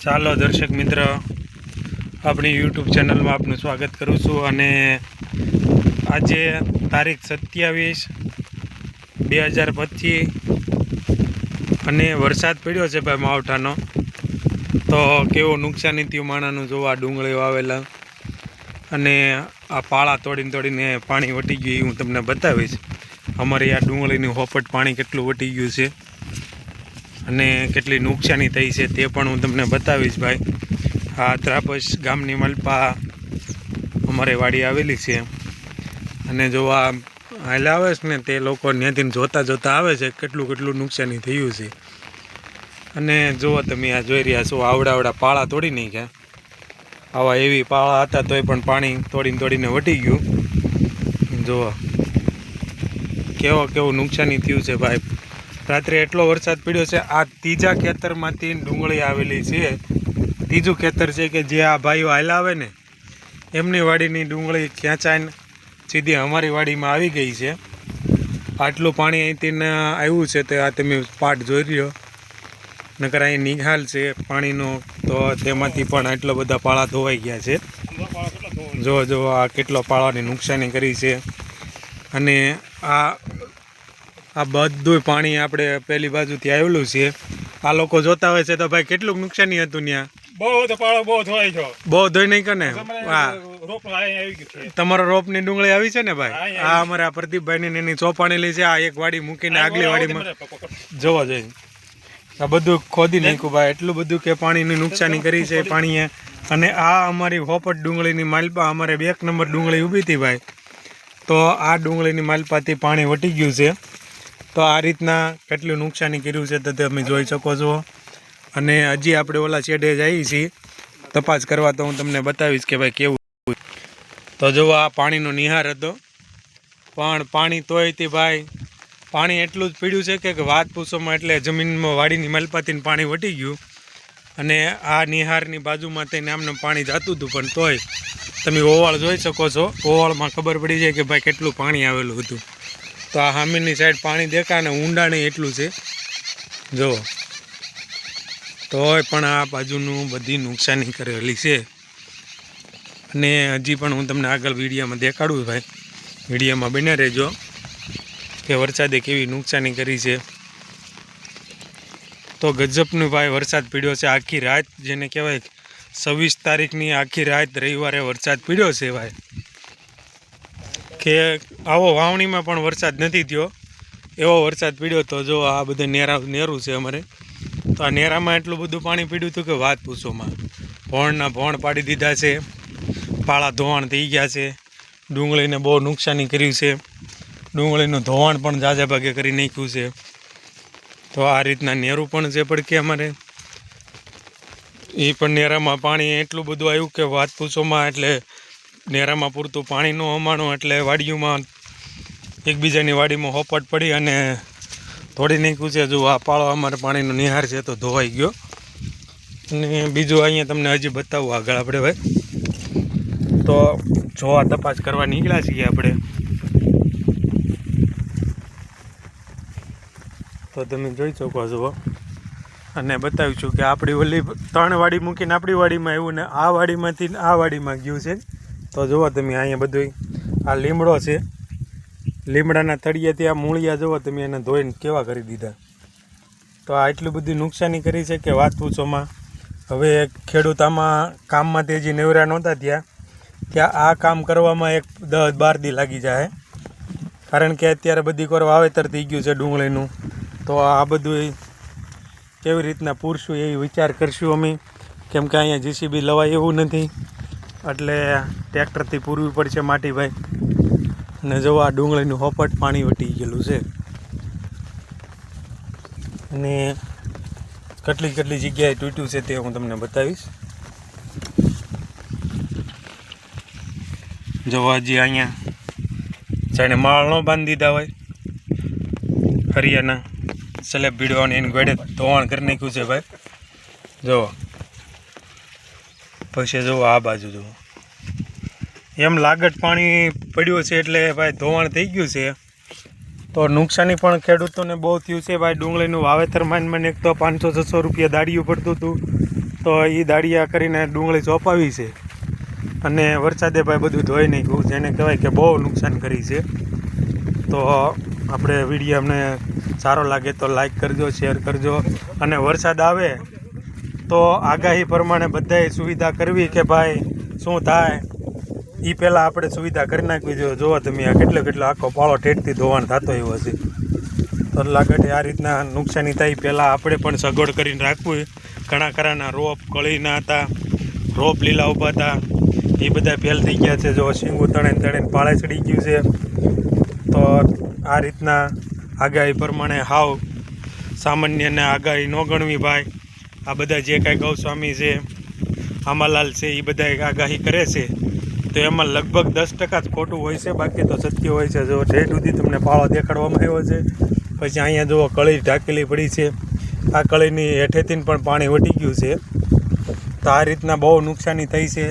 ચાલો દર્શક મિત્ર, આપણી યુટ્યુબ ચેનલમાં આપનું સ્વાગત કરું છું. અને આજે તારીખ 27/2025 અને વરસાદ પડ્યો છે ભાઈ માવઠાનો. તો કેવો નુકસાની થયું માણાનું. જોવા ડુંગળીઓ આવેલા અને આ પાળા તોડીને પાણી વટી ગયું, હું તમને બતાવીશ. અમારી આ ડુંગળીની હોપટ પાણી કેટલું વટી ગયું છે અને કેટલી નુકસાની થઈ છે તે પણ હું તમને બતાવીશ ભાઈ. આ ત્રાપસ ગામની મલપા અમારે વાડી આવેલી છે અને જો આ હાલ આવે છે ને તે લોકો ત્યાંથી જોતા આવે છે કેટલું નુકસાની થયું છે. અને જુઓ તમે આ જોઈ રહ્યા છો, આવડા પાળા તોડી નાખ્યા. આવા એવી પાળા હતા તોય પણ પાણી તોડીને વટી ગયું. જુઓ કેવું નુકસાની થયું છે ભાઈ. રાત્રે એટલો વરસાદ પડ્યો છે. આ ત્રીજા ખેતરમાંથી ડુંગળી આવેલી છે. ત્રીજું ખેતર છે કે જે આ ભાઈઓ હાલ આવે ને એમની વાડીની ડુંગળી ખેંચાઈને સીધી અમારી વાડીમાં આવી ગઈ છે. આટલું પાણી અહીંથી આવ્યું છે તે આ તમે પાટ જોઈ રહ્યો. નકર અહીં નિકાલ છે પાણીનો, તો તેમાંથી પણ આટલા બધા પાળા ધોવાઈ ગયા છે. જો આ કેટલો પાળાની નુકસાની કરી છે. અને આ બધું પાણી આપણે પેલી બાજુથી આવેલું છે. આ લોકો જોતા હોય છે તો ભાઈ કેટલું નુકસાની હતું ત્યાં. બહુ ધોઈ નહીં કે ને. હા, તમારો રોપની ડુંગળી આવી છે ને ભાઈ. આ અમારા પ્રદીપભાઈની એની ચોપાણેલી છે. આ એક વાડી મૂકીને આગલી વાડીમાં જોવા જઈએ. આ બધું ખોદી નાખ્યું ભાઈ. એટલું બધું કે પાણીની નુકસાની કરી છે પાણીએ. અને આ અમારી હોપટ ડુંગળીની માલપા અમારે 1 નંબર ડુંગળી ઊભી હતી ભાઈ. તો આ ડુંગળીની માલપાથી પાણી વટી ગયું છે. તો આ રીતના કેટલું નુકસાની કર્યું છે તો તમે જોઈ શકો છો. અને હજી આપણે ઓલા શેડે જઈએ છીએ તપાસ કરવા, તો હું તમને બતાવીશ કે ભાઈ કેવું. તો જો આ પાણીનો નિહાર હતો, પણ પાણી તોય તે ભાઈ પાણી એટલું જ પીડ્યું છે કે વાત પૂછોમાં. એટલે જમીનમાં વાડીની મલપાથી પાણી વટી ગયું. અને આ નિહારની બાજુમાં થઈને આમને પાણી જતું હતું, પણ તોય તમે ઓવાળ જોઈ શકો છો. ઓવાળમાં ખબર પડી જાય કે ભાઈ કેટલું પાણી આવેલું હતું. તો આ સામેની સાઈડ પાણી દેખાય ને ઊંડાણે એટલું છે જો. તોય પણ આ બાજુનું બધી નુકસાની કરેલી છે. અને હજી પણ હું તમને આગળ વિડીયોમાં દેખાડું ભાઈ. વિડીયોમાં બને રહેજો કે વરસાદે કેવી નુકસાની કરી છે. તો ગજબનું ભાઈ વરસાદ પડ્યો છે આખી રાત, જેને કહેવાય 26 તારીખની આખી રાત રવિવારે વરસાદ પડ્યો છે ભાઈ. કે આવો વાવણીમાં પણ વરસાદ નથી થયો એવો વરસાદ પડ્યો. તો જો આ બધે નેરું છે અમારે. તો આ નેરામાં એટલું બધું પાણી પડ્યું હતું કે વાત પૂછોમાં. ભોણ પાડી દીધા છે, પાળા ધોવાણ થઈ ગયા છે. ડુંગળીને બહુ નુકસાની કર્યું છે. ડુંગળીનું ધોવાણ પણ ઝાઝા ભાગે કરી નાખ્યું છે. તો આ રીતના નેરું પણ છે પડકે અમારે. એ પણ નેરામાં પાણી એટલું બધું આવ્યું કે વાત પૂછોમાં. એટલે નેરામાં પૂરતું પાણી ન હમાણું એટલે વાડીઓમાં એકબીજાની વાડીમાં હોપટ પડી અને તોડી નાખ્યું છે. જો આ પાળો અમારે પાણીનો નિહાર છે તો ધોવાઈ ગયો. અને બીજું અહીંયા તમને હજી બતાવું આગળ આપણે ભાઈ. તો જોવા તપાસ કરવા નીકળ્યા છીએ આપણે. તો તમે જોઈ શકો છો. અને બતાવીશું કે આપણી ઓલી 3 વાડી મૂકીને આપણી વાડીમાં આવ્યું ને આ વાડીમાંથી આ વાડીમાં ગયું છે. તો જુઓ તમે અહીંયા બધું આ લીમડો છે. લીમડાના તળિયેથી આ મૂળિયા જુઓ તમે, એને ધોઈને કેવા કરી દીધા. તો આ એટલી બધી નુકસાની કરી છે કે વાત પૂછોમાં. હવે ખેડૂત આમાં કામમાંથી હજી નેવરા નહોતા ત્યાં આ કામ કરવામાં 10-12 દી લાગી જાય. કારણ કે અત્યારે બધી કોર વાવેતર થઈ ગયું છે ડુંગળીનું. તો આ બધું કેવી રીતના પૂરશું એ વિચાર કરશું અમે. કેમ કે અહીંયા જીસીબી લવાય એવું નથી, એટલે ટ્રેક્ટરથી પૂરવી પડશે માટી ભાઈ. અને જો આ ડુંગળીનું હોપટ પાણી વટી ગયેલું છે. અને કેટલી જગ્યાએ તૂટ્યું છે તે હું તમને બતાવીશ. જો હજી અહીંયા જાણે માળ ન બાંધી દીધા હોય હરિયાના સ્લેબ ભીડવાની એની ગોળે ધોવાણ કરી નાખ્યું છે ભાઈ. જુઓ પછી જુઓ આ બાજુ જુઓ. એમ લાગત પાણી પડ્યું છે એટલે ભાઈ ધોવાણ થઈ ગયું છે. તો નુકસાની પણ ખેડૂતોને બહુ થયું છે ભાઈ. ડુંગળીનું વાવેતર માન એક તો 500-600 રૂપિયા દાડિયું પડતું હતું. તો એ દાડિયા કરીને ડુંગળી ચોપાવી છે અને વરસાદે ભાઈ બધું ધોઈ નાખ્યું, જેને કહેવાય કે બહુ નુકસાન કરી છે. તો આપણે વિડીયો અમને સારો લાગે તો લાઈક કરજો, શેર કરજો, અને વરસાદ આવે તો આગાહી પ્રમાણે બધાએ સુવિધા કરવી કે ભાઈ શું થાય એ પહેલાં આપણે સુવિધા કરી નાખવી જોઈએ. જોવો તમે આ કેટલો આખો પાળો ઠેઠથી ધોવાણ થતો એવો છે. તો લાગટે આ રીતના નુકસાની થાય પહેલાં આપણે પણ સગવડ કરીને રાખવું. ઘણા ખરાના રોપ કળીના હતા, રોપ લીલા ઊભા હતા, એ બધા ફેલ થઈ ગયા છે. જો શીંગું તણે પાળે ચડી ગયું છે. તો આ રીતના આગાહી પ્રમાણે હાવ સામાન્યને આગાહી ન ગણવી ભાઈ. આ બધા જે કાંઈ ગૌસ્વામી છે, આમાલાલ છે, એ બધા આગાહી કરે છે તો એમાં લગભગ 10% જ ખોટું હોય છે, બાકી તો સત્ય હોય છે. જો ઠેઠ સુધી તમને પાળો દેખાડવામાં આવ્યો છે. પછી અહીંયા જુઓ કળી ઢાંકેલી પડી છે, આ કળીની હેઠેથી પણ પાણી વટી ગયું છે. તો આ રીતના બહુ નુકસાની થઈ છે.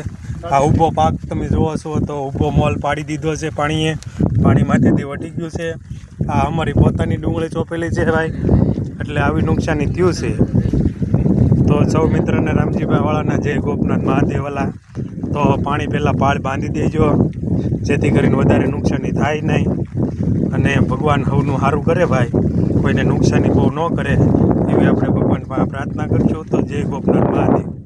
આ ઊભો પાક તમે જુઓ છો તો ઊભો મોલ પાડી દીધો છે પાણી માથેથી વટી ગયું છે. આ અમારી પોતાની ડુંગળી ચોપેલી છે ભાઈ, એટલે આવી નુકસાની થયું છે. તો સૌ મિત્રોને રામજીભાઈ વાળાના જય ગોપનાથ મહાદેવવાલા. તો પાણી પહેલાં પાળ બાંધી દેજો, જેથી કરીને વધારે નુકસાની થાય નહીં, અને ભગવાન સૌનું સારું કરે ભાઈ, કોઈને નુકસાની બહુ ન કરે એવી આપણે ભગવાન પ્રાર્થના કરશું. તો જય ગોપનાથ મહાદેવ.